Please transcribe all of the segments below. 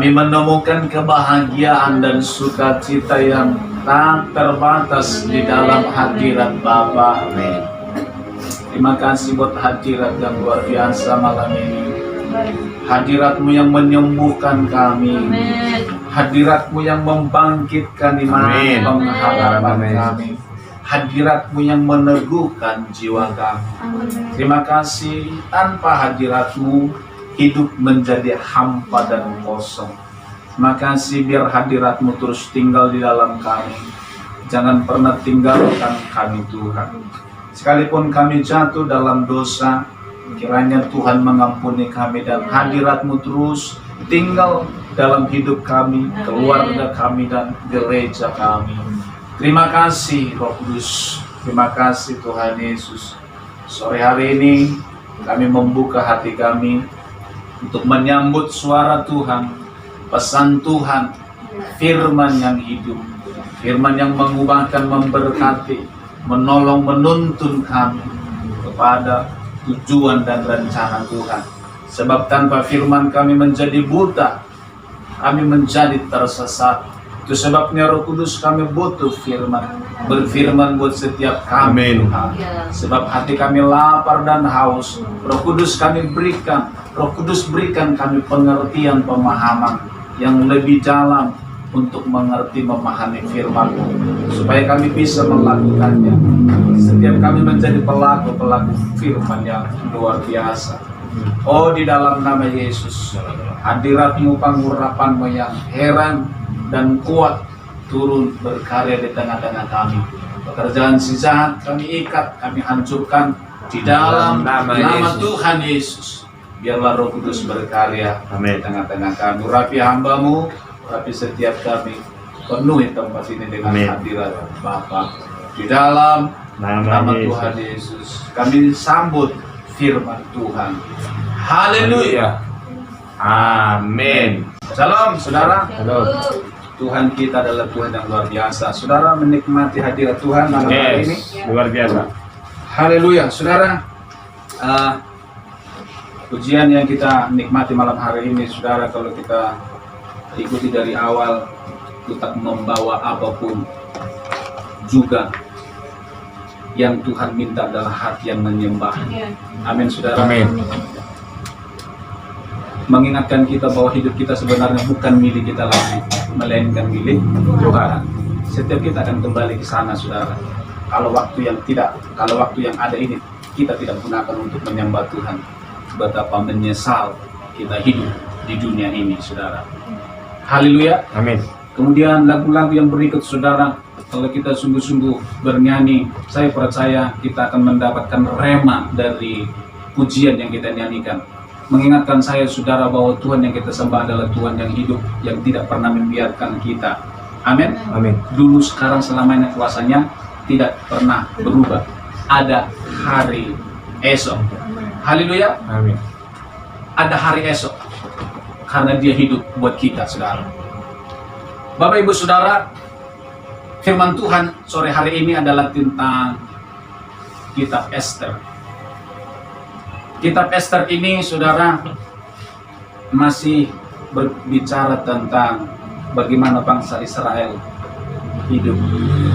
Kami menemukan kebahagiaan dan sukacita yang tak terbatas di dalam hadirat Bapa. Amin. Terima kasih buat hadirat yang luar biasa malam ini. Hadirat-Mu yang menyembuhkan kami. Hadirat-Mu yang membangkitkan iman pengharapan kami. Hadirat-Mu yang meneguhkan jiwa kami. Terima kasih, tanpa hadirat-Mu hidup menjadi hampa dan kosong. Terima kasih biar hadirat-Mu terus tinggal di dalam kami. Jangan pernah tinggalkan kami Tuhan. Sekalipun kami jatuh dalam dosa, kiranya Tuhan mengampuni kami dan hadirat-Mu terus tinggal dalam hidup kami, keluarga kami dan gereja kami. Terima kasih Roh Kudus. Terima kasih Tuhan Yesus. Sore hari ini kami membuka hati kami untuk menyambut suara Tuhan, pesan Tuhan, firman yang hidup, firman yang mengubahkan, memberkati, menolong, menuntun kami kepada tujuan dan rencana Tuhan. Sebab tanpa firman kami menjadi buta, kami menjadi tersesat. Itu sebabnya Roh Kudus kami butuh firman, berfirman buat setiap kami. Amin. Tuhan. Sebab hati kami lapar dan haus. Roh Kudus kami berikan, Roh Kudus berikan kami pengertian, pemahaman yang lebih dalam untuk mengerti, memahami firman-Mu, supaya kami bisa melakukannya. Setiap kami menjadi pelaku-pelaku firman yang luar biasa. Oh, di dalam nama Yesus, hadirat-Mu, pengurapan-Mu yang heran dan kuat turun berkarya di tengah-tengah kami. Pekerjaan si jahat kami ikat, kami hancurkan di dalam nama Tuhan Yesus. Biarlah Roh Kudus berkarya di tengah-tengah kami. Urapi hamba-Mu, urapi setiap kami, penuhi tempat ini dengan hadirat Bapa. Di dalam nama Tuhan Yesus, kami sambut firman Tuhan. Haleluya. Amin. Salam saudara. Halo. Tuhan kita adalah Tuhan yang luar biasa. Saudara menikmati hadirat Tuhan malam hari ini. Luar biasa. Haleluya. Saudara, pujian yang kita nikmati malam hari ini, saudara, kalau kita ikuti dari awal, kita membawa apapun juga yang Tuhan minta adalah hati yang menyembah. Amin, saudara. Amin. Mengingatkan kita bahwa hidup kita sebenarnya bukan milik kita lagi, melainkan milik Tuhan. Setiap kita akan kembali ke sana, saudara. Kalau waktu yang ada ini kita tidak gunakan untuk menyembah Tuhan, betapa menyesal kita hidup di dunia ini, saudara. Haleluya. Amin. Kemudian lagu-lagu yang berikut, saudara, kalau kita sungguh-sungguh bernyanyi, saya percaya kita akan mendapatkan rema dari pujian yang kita nyanyikan. Mengingatkan saya, saudara, bahwa Tuhan yang kita sembah adalah Tuhan yang hidup, yang tidak pernah membiarkan kita. Amin. Amin. Dulu, sekarang, selamanya kuasanya tidak pernah berubah. Ada hari esok. Haleluya. Amin. Ada hari esok karena Dia hidup buat kita, saudara. Bapak Ibu Saudara, firman Tuhan sore hari ini adalah tentang kitab Ester. Kitab Ester ini, saudara, masih berbicara tentang bagaimana bangsa Israel hidup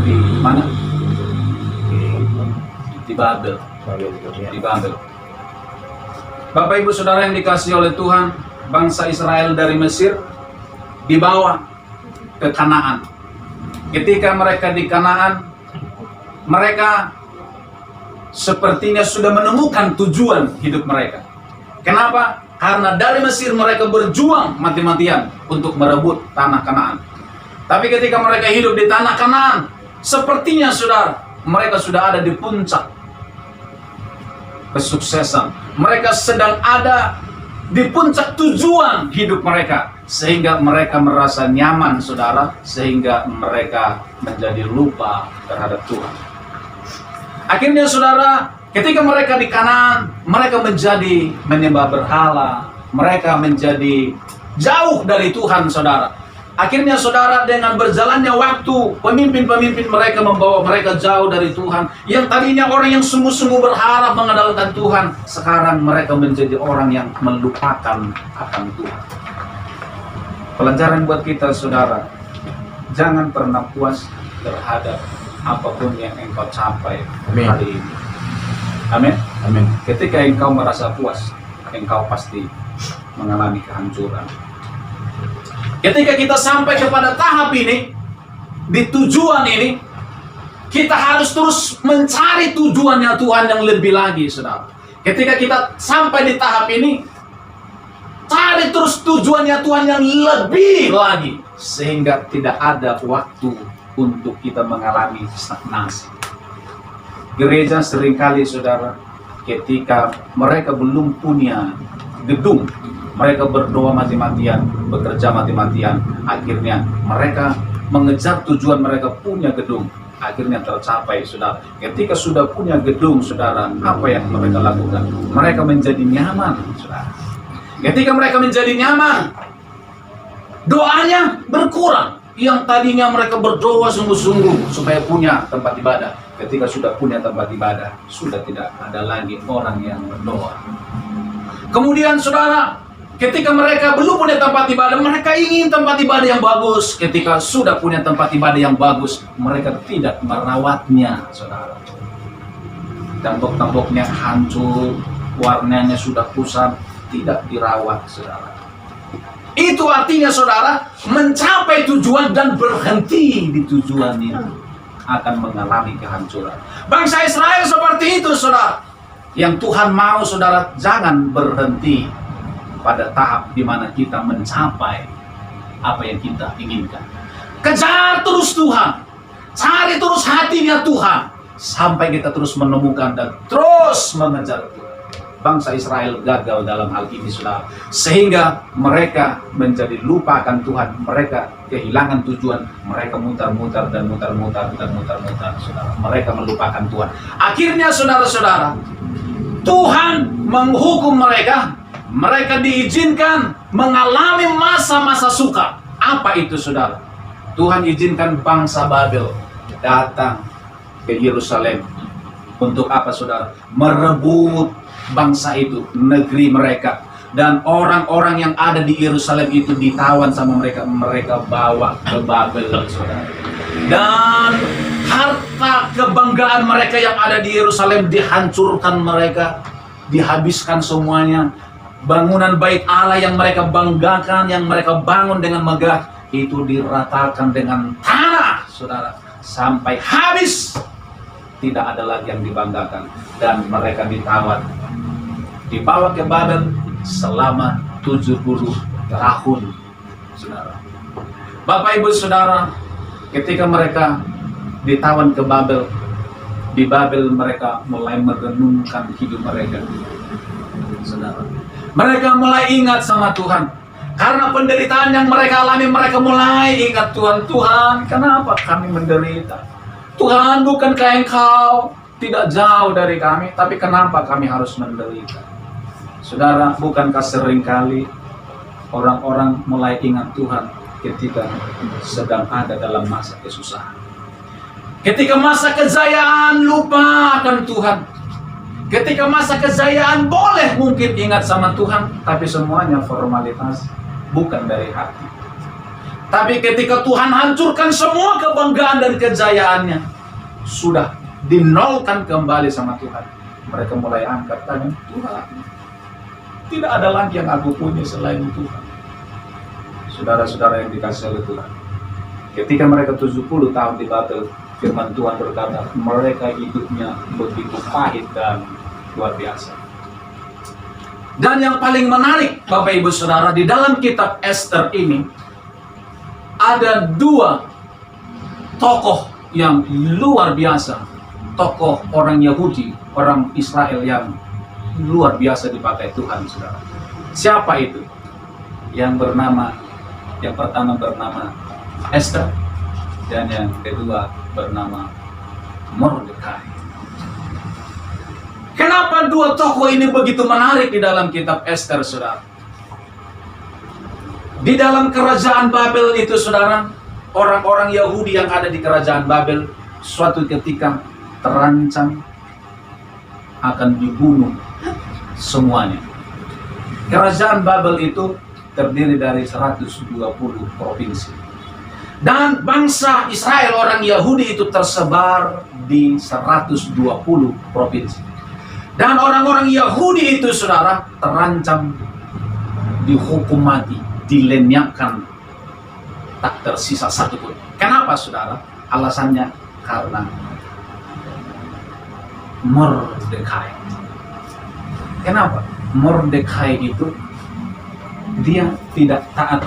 di mana? Di Babel. Di Babel. Bapak Ibu Saudara yang dikasihi oleh Tuhan, bangsa Israel dari Mesir dibawa ke Kanaan. Ketika mereka di Kanaan, mereka sepertinya sudah menemukan tujuan hidup mereka. Kenapa? Karena dari Mesir mereka berjuang mati-matian untuk merebut tanah Kanaan. Tapi ketika mereka hidup di tanah Kanaan, sepertinya, saudara, mereka sudah ada di puncak kesuksesan. Mereka sedang ada di puncak tujuan hidup mereka, sehingga mereka merasa nyaman, saudara, sehingga mereka menjadi lupa terhadap Tuhan. Akhirnya, saudara, ketika mereka di Kanaan, mereka menjadi menyembah berhala, mereka menjadi jauh dari Tuhan, saudara. Akhirnya, saudara, dengan berjalannya waktu, pemimpin-pemimpin mereka membawa mereka jauh dari Tuhan. Yang tadinya orang yang sungguh-sungguh berharap mengandalkan Tuhan, sekarang mereka menjadi orang yang melupakan akan Tuhan. Pelajaran buat kita saudara, jangan pernah puas terhadap apapun yang engkau capai hari ini. Amin. Amin. Ketika engkau merasa puas, engkau pasti mengalami kehancuran. Ketika kita sampai kepada tahap ini, di tujuan ini, kita harus terus mencari tujuannya Tuhan yang lebih lagi, saudara. Ketika kita sampai di tahap ini, cari terus tujuannya Tuhan yang lebih lagi, sehingga tidak ada waktu untuk kita mengalami stagnasi. Gereja seringkali, saudara, ketika mereka belum punya gedung, mereka berdoa mati-matian, bekerja mati-matian, akhirnya mereka mengejar tujuan mereka punya gedung, akhirnya tercapai, saudara. Ketika sudah punya gedung, saudara, apa yang mereka lakukan? Mereka menjadi nyaman, saudara. Ketika mereka menjadi nyaman, doanya berkurang. Yang tadinya mereka berdoa sungguh-sungguh supaya punya tempat ibadah, ketika sudah punya tempat ibadah, sudah tidak ada lagi orang yang berdoa. Kemudian saudara, ketika mereka belum punya tempat ibadah, mereka ingin tempat ibadah yang bagus. Ketika sudah punya tempat ibadah yang bagus, mereka tidak merawatnya, saudara. Tembok-temboknya hancur, warnanya sudah kusam, tidak dirawat, saudara. Itu artinya, saudara, mencapai tujuan dan berhenti di tujuan itu akan mengalami kehancuran. Bangsa Israel seperti itu, saudara. Yang Tuhan mau, saudara, jangan berhenti pada tahap di mana kita mencapai apa yang kita inginkan. Kejar terus Tuhan, cari terus hatinya Tuhan, sampai kita terus menemukan dan terus mengejar Tuhan. Bangsa Israel gagal dalam hal ini, saudara, sehingga mereka menjadi lupa akan Tuhan. Mereka kehilangan tujuan, mereka mutar-mutar dan mutar-mutar dan mutar-mutar, saudara. Mereka melupakan Tuhan. Akhirnya, saudara-saudara, Tuhan menghukum mereka. Mereka diizinkan mengalami masa-masa suka. Apa itu, saudara? Tuhan izinkan bangsa Babel datang ke Yerusalem. Untuk apa, saudara? Merebut bangsa itu, negeri mereka. Dan orang-orang yang ada di Yerusalem itu ditawan sama mereka. Mereka bawa ke Babel, saudara. Dan harta kebanggaan mereka yang ada di Yerusalem dihancurkan mereka, dihabiskan semuanya. Bangunan bait Allah yang mereka banggakan, yang mereka bangun dengan megah, itu diratakan dengan tanah, saudara, sampai habis. Tidak ada lagi yang dibanggakan. Dan mereka ditawan, dibawa ke Babel selama 70 tahun, saudara. Bapak Ibu Saudara, ketika mereka ditawan ke Babel, di Babel mereka mulai merenungkan hidup mereka, saudara. Mereka mulai ingat sama Tuhan. Karena penderitaan yang mereka alami, mereka mulai ingat Tuhan. Tuhan, kenapa kami menderita? Tuhan, bukankah Engkau tidak jauh dari kami, tapi kenapa kami harus menderita? Saudara, bukankah seringkali orang-orang mulai ingat Tuhan ketika sedang ada dalam masa kesusahan? Ketika masa kejayaan, lupa akan Tuhan. Ketika masa kejayaan, boleh mungkin ingat sama Tuhan, tapi semuanya formalitas, bukan dari hati. Tapi ketika Tuhan hancurkan semua kebanggaan dan kejayaannya, sudah dinolkan kembali sama Tuhan, mereka mulai angkat tangan, Tuhan, tidak ada lagi yang aku punya selain Tuhan. Saudara-saudara yang dikasihi oleh Tuhan, ketika mereka 70 tahun di Babel, firman Tuhan berkata, mereka hidupnya begitu pahit dan luar biasa. Dan yang paling menarik, Bapak Ibu Saudara, di dalam kitab Ester ini ada dua tokoh yang luar biasa. Tokoh orang Yahudi, orang Israel yang luar biasa dipakai Tuhan, saudara. Siapa itu? Yang pertama bernama Ester, dan yang kedua bernama Mordekai. Kenapa dua tokoh ini begitu menarik di dalam kitab Ester, saudara? Di dalam kerajaan Babel itu, saudara, orang-orang Yahudi yang ada di kerajaan Babel suatu ketika terancam akan dibunuh semuanya. Kerajaan Babel itu terdiri dari 120 provinsi. Dan bangsa Israel, orang Yahudi itu tersebar di 120 provinsi. Dan orang-orang Yahudi itu, saudara, terancam dihukum mati, dilenyapkan, tak tersisa satu pun. Kenapa, saudara? Alasannya karena Mordekai. Kenapa? Mordekai itu dia tidak taat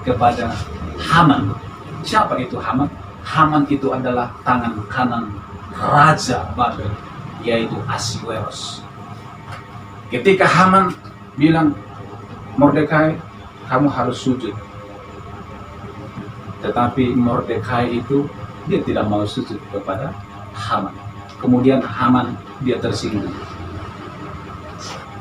kepada Haman. Siapa itu Haman? Haman itu adalah tangan kanan Raja Babel, yaitu Ahasweros. Ketika Haman bilang, Mordekai, kamu harus sujud. Tetapi Mordekai itu, dia tidak mau sujud kepada Haman. Kemudian Haman, dia tersinggung.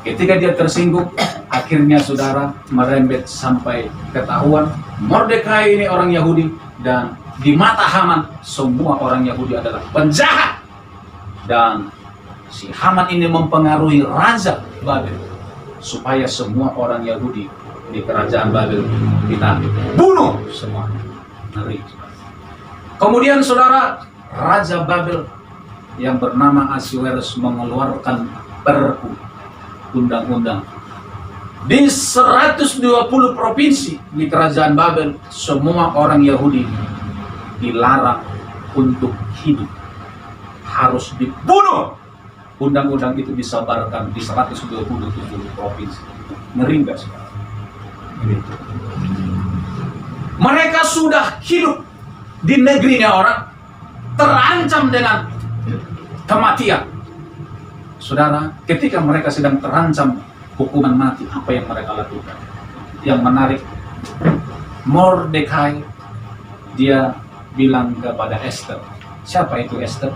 Ketika dia tersinggung, akhirnya saudara merembet sampai ketahuan Mordekai ini orang Yahudi, dan di mata Haman semua orang Yahudi adalah penjahat. Dan si Haman ini mempengaruhi Raja Babel supaya semua orang Yahudi di kerajaan Babel kita bunuh semua. Ngeri. Kemudian saudara, Raja Babel yang bernama Ahasweros mengeluarkan perpu undang-undang di 120 provinsi di kerajaan Babel. Semua orang Yahudi dilarang untuk hidup, harus dibunuh. Undang-undang itu disebarkan di 127 provinsi. Ngeri nggak sih? Mereka sudah hidup di negerinya orang, terancam dengan kematian. Saudara, ketika mereka sedang terancam hukuman mati, apa yang mereka lakukan? Yang menarik, Mordekai, dia bilang kepada Esther. Siapa itu Esther?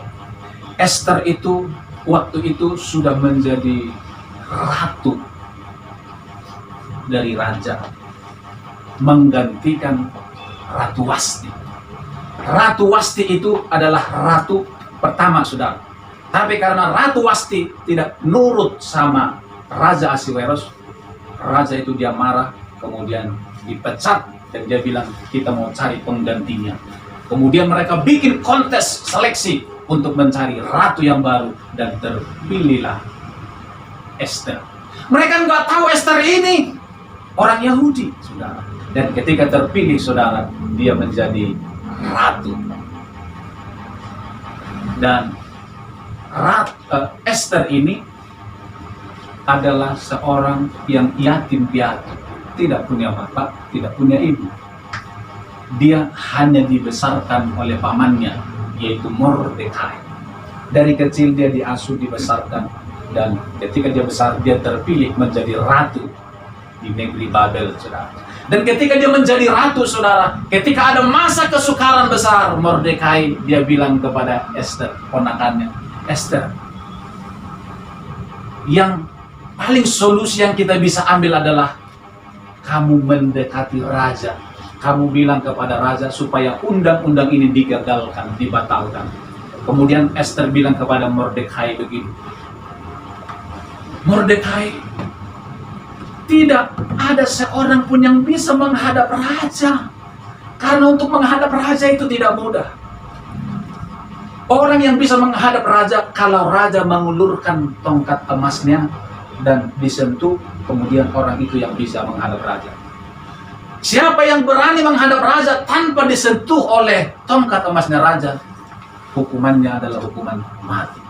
Esther itu waktu itu sudah menjadi ratu dari raja, menggantikan Ratu Wasti. Ratu Wasti itu adalah ratu pertama, saudara. Tapi karena Ratu Wasti tidak nurut sama Raja Ahasweros, raja itu dia marah, kemudian dipecat, dan dia bilang, kita mau cari penggantinya. Kemudian mereka bikin kontes seleksi untuk mencari ratu yang baru, dan terpilihlah Esther. Mereka nggak tahu Esther ini orang Yahudi, saudara. Dan ketika terpilih, saudara, dia menjadi ratu. Dan Esther ini adalah seorang yang yatim piatu, tidak punya bapak, tidak punya ibu. Dia hanya dibesarkan oleh pamannya, yaitu Mordekai. Dari kecil dia diasuh, dibesarkan, dan ketika dia besar, dia terpilih menjadi ratu di negeri Babel, saudara. Dan ketika dia menjadi ratu, saudara, ketika ada masa kesukaran besar, Mordekai dia bilang kepada Esther, ponakannya, Esther, yang paling solusi yang kita bisa ambil adalah kamu mendekati raja. Kamu bilang kepada raja supaya undang-undang ini digagalkan, dibatalkan. Kemudian Esther bilang kepada Mordekai begini, Mordekai, tidak ada seorang pun yang bisa menghadap raja. Karena untuk menghadap raja itu tidak mudah. Orang yang bisa menghadap raja, kalau raja mengulurkan tongkat emasnya dan disentuh, kemudian orang itu yang bisa menghadap raja. Siapa yang berani menghadap raja tanpa disentuh oleh tongkat emasnya raja, hukumannya adalah hukuman mati.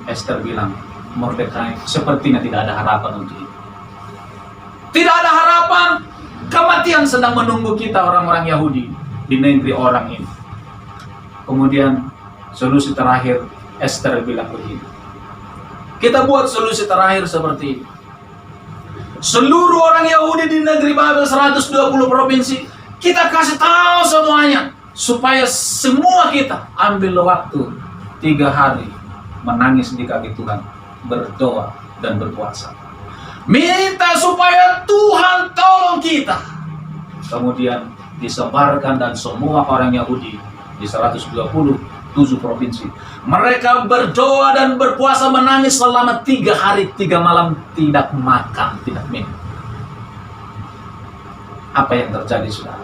Esther bilang, Mordekai, sepertinya tidak ada harapan untuk itu. Tidak ada harapan, kematian sedang menunggu kita orang-orang Yahudi di negeri orang ini. Kemudian solusi terakhir, Esther bilang begini, kita buat solusi terakhir seperti ini. Seluruh orang Yahudi di negeri Babel 120 provinsi, kita kasih tahu semuanya, supaya semua kita ambil waktu 3 hari menangis di kaki Tuhan, berdoa dan berpuasa, minta supaya Tuhan tolong kita. Kemudian disebarkan, dan semua orang Yahudi di 127 provinsi, mereka berdoa dan berpuasa, menangis selama 3 hari 3 malam, tidak makan, tidak minum. Apa yang terjadi, saudara?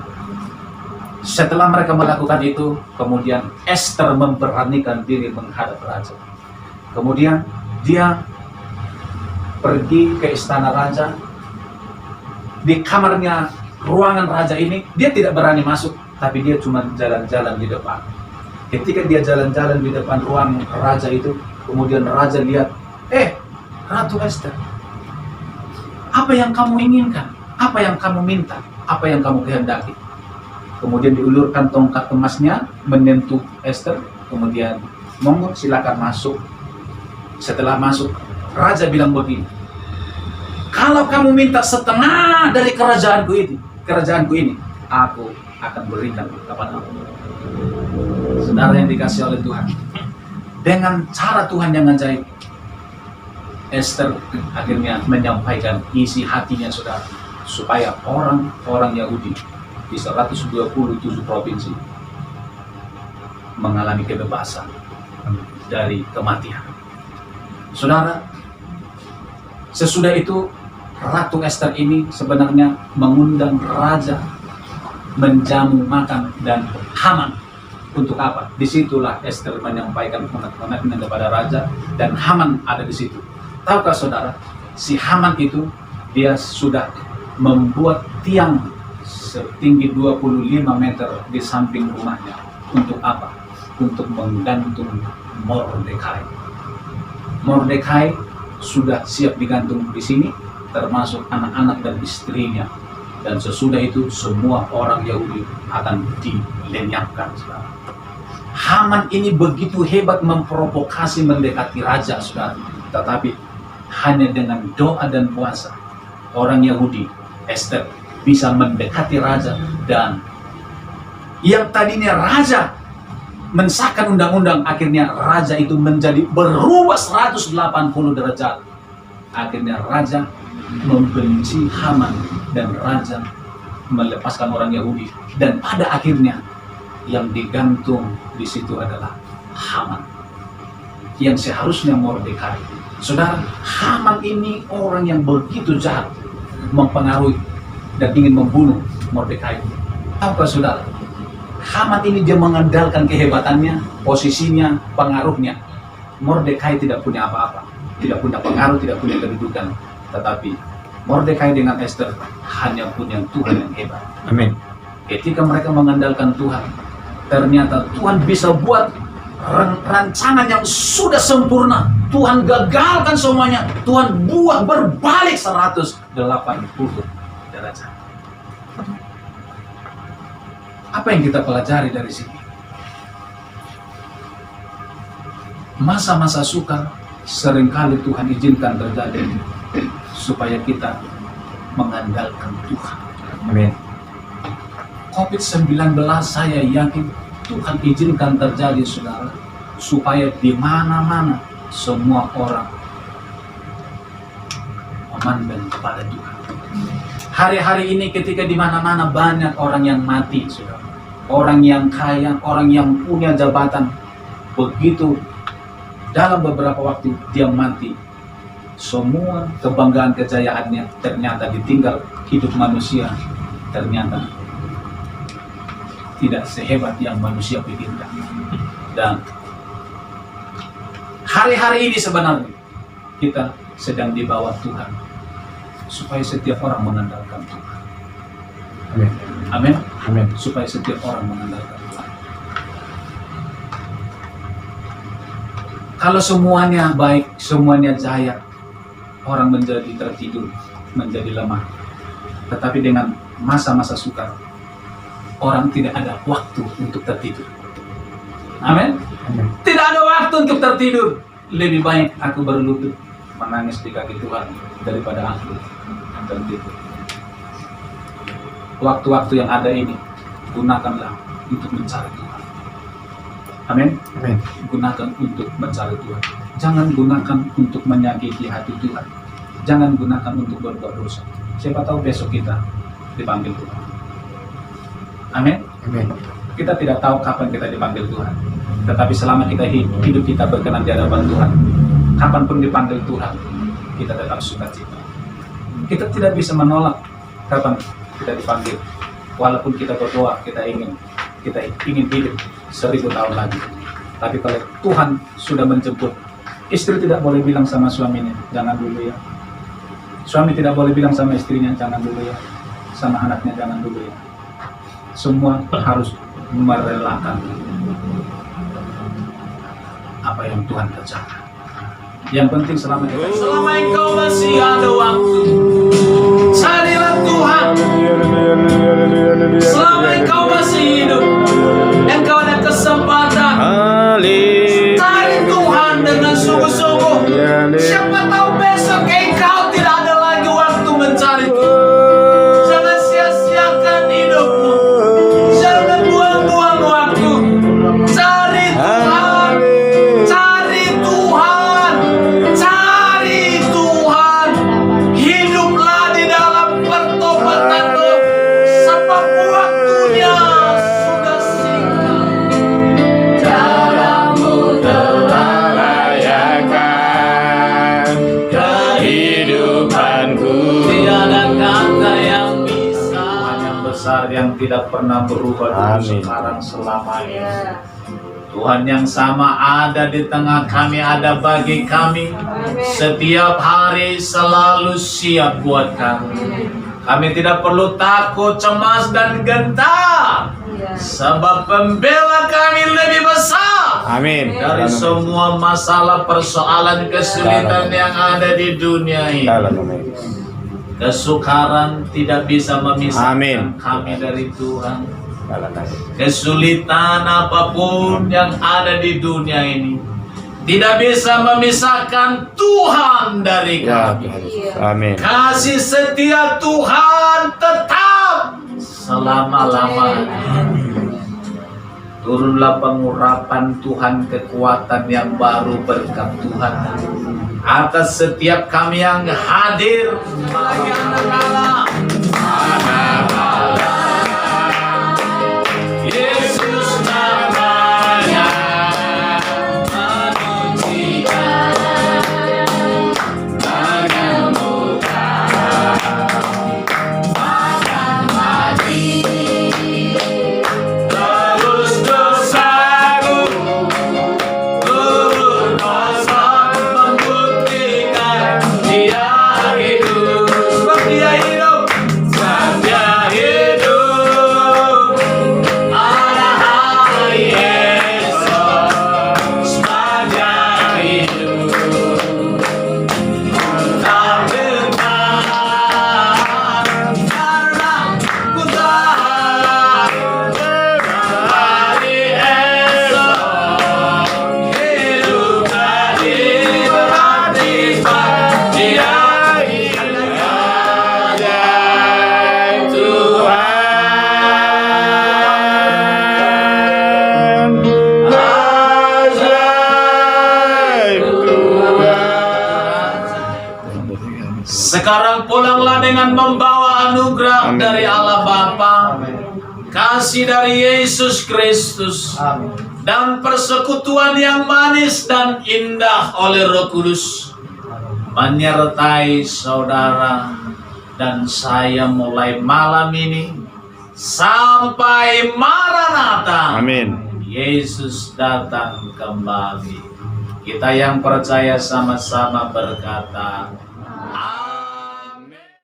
Setelah mereka melakukan itu, kemudian Esther memberanikan diri menghadap raja. Kemudian dia pergi ke istana raja. Di kamarnya, ruangan raja ini, dia tidak berani masuk, tapi dia cuma jalan-jalan di depan. Ketika dia jalan-jalan di depan ruang raja itu, kemudian raja lihat, Ratu Esther, apa yang kamu inginkan? Apa yang kamu minta? Apa yang kamu kehendaki? Kemudian diulurkan tongkat emasnya, menyentuh Esther, kemudian monggo silakan masuk. Setelah masuk, raja bilang begini, kalau kamu minta setengah dari kerajaanku ini, aku akan berikan kepadamu. Saudara yang dikasih oleh Tuhan, dengan cara Tuhan yang ajaib, Esther akhirnya menyampaikan isi hatinya, saudara, supaya orang-orang Yahudi di 127 provinsi mengalami kebebasan dari kematian. Saudara, sesudah itu Ratu Esther ini sebenarnya mengundang raja menjamu makan dan Haman. Untuk apa? Disitulah Esther menyampaikan unek-uneknya kepada raja, dan Haman ada di situ. Tahukah saudara, si Haman itu dia sudah membuat tiang setinggi 25 meter di samping rumahnya. Untuk apa? Untuk menggantung Mordekai. Mordekai sudah siap digantung di sini, termasuk anak-anak dan istrinya. Dan sesudah itu semua orang Yahudi akan dilenyapkan. Haman ini begitu hebat memprovokasi mendekati raja, saudara. Tetapi hanya dengan doa dan puasa, orang Yahudi, Esther, bisa mendekati raja. Dan yang tadinya raja mensahkan undang-undang, akhirnya raja itu menjadi berubah 180 derajat. Akhirnya raja membenci Haman dan raja melepaskan orang Yahudi, dan pada akhirnya yang digantung di situ adalah Haman, yang seharusnya Mordekai. Saudara, Haman ini orang yang begitu jahat, mempengaruhi dan ingin membunuh Mordekai. Tahukah saudara, Haman ini dia mengandalkan kehebatannya, posisinya, pengaruhnya. Mordekai tidak punya apa-apa, tidak punya pengaruh, tidak punya kedudukan. Tetapi Mordekai dengan Esther hanya punya Tuhan yang hebat. Amin. Ketika mereka mengandalkan Tuhan, ternyata Tuhan bisa buat rancangan yang sudah sempurna. Tuhan gagalkan semuanya. Tuhan buat berbalik 180 derajat. Apa yang kita pelajari dari sini? Masa-masa sukar seringkali Tuhan izinkan terjadi supaya kita mengandalkan Tuhan. Amin. COVID-19 saya yakin Tuhan izinkan terjadi, saudara, supaya di mana-mana semua orang memandang kepada Tuhan. Hari-hari ini ketika di mana-mana banyak orang yang mati, saudara, orang yang kaya, orang yang punya jabatan, begitu dalam beberapa waktu dia mati, semua kebanggaan kejayaannya ternyata ditinggal. Hidup manusia ternyata tidak sehebat yang manusia pikirkan. Dan hari-hari ini sebenarnya kita sedang di bawah Tuhan, supaya setiap orang mengandalkan Tuhan. Amin. Amin. Amin. Supaya setiap orang mengandalkan Tuhan. Kalau semuanya baik, semuanya jaya, orang menjadi tertidur, menjadi lemah. Tetapi dengan masa-masa sukar, orang tidak ada waktu untuk tertidur. Amin. Amin. Tidak ada waktu untuk tertidur. Lebih baik aku berlutut menangis di kaki Tuhan daripada aku tertidur. Waktu-waktu yang ada ini gunakanlah untuk mencari Tuhan. Amin. Amin. Gunakan untuk mencari Tuhan. Jangan gunakan untuk menyakiti hati Tuhan. Jangan gunakan untuk berbuat dosa. Siapa tahu besok kita dipanggil Tuhan. Amin. Amin. Kita tidak tahu kapan kita dipanggil Tuhan. Tetapi selama kita hidup kita berkenan di hadapan Tuhan, kapanpun dipanggil Tuhan, kita tetap sukacita. Kita tidak bisa menolak kapan kita dipanggil. Walaupun kita berdoa, kita ingin hidup 1000 tahun lagi. Tapi kalau Tuhan sudah menjemput, istri tidak boleh bilang sama suaminya, jangan dulu ya. Suami tidak boleh bilang sama istrinya, jangan dulu ya. Sama anaknya, jangan dulu ya. Semua harus merelakan apa yang Tuhan kerjakan. Yang penting selama engkau masih ada waktu, carilah Tuhan. Selama engkau masih hidup, engkau ada kesempatan cari Tuhan dengan sungguh-sungguh. Siapa tahu besok engkau tidak ada lagi waktu mencari Tuhan. Jangan sia-siakan hidupmu, jangan buang-buang waktu. Cari Tuhan, cari Tuhan, cari Tuhan. Hiduplah di dalam pertobatanmu, sebab waktunya sudah singkat. Caramu telah layakan kehidupanku. Tiada kata yang bisa. Tuhan yang besar yang tidak pernah berubah dulu, sekarang selamanya. Tuhan yang sama ada di tengah kami, ada bagi kami. Setiap hari selalu siap buat kami. Kami tidak perlu takut, cemas, dan gentar. Sebab pembela kami lebih besar. Amin. Dari semua masalah, persoalan, kesulitan yang ada di dunia ini. Kesukaran tidak bisa memisahkan kami dari Tuhan. Kesulitan apapun yang ada di dunia ini tidak bisa memisahkan Tuhan dari kami. Amin. Kasih setia Tuhan tetap selama-lamanya. Turunlah pengurapan Tuhan, kekuatan yang baru, berkat Tuhan atas setiap kami yang hadir. Yesus namanya manusia menemukan akan mati. Terus dosaku turun pasang membuktikan dia hidup. Sebab dia hidup, sebab dia hidup. Sekarang pulanglah dengan membawa anugerah dari Allah Bapa, kasih dari Yesus Kristus, dan persekutuan yang manis dan indah oleh Roh Kudus menyertai saudara dan saya mulai malam ini sampai Maranatha. Amin. Yesus datang kembali. Kita yang percaya sama-sama berkata,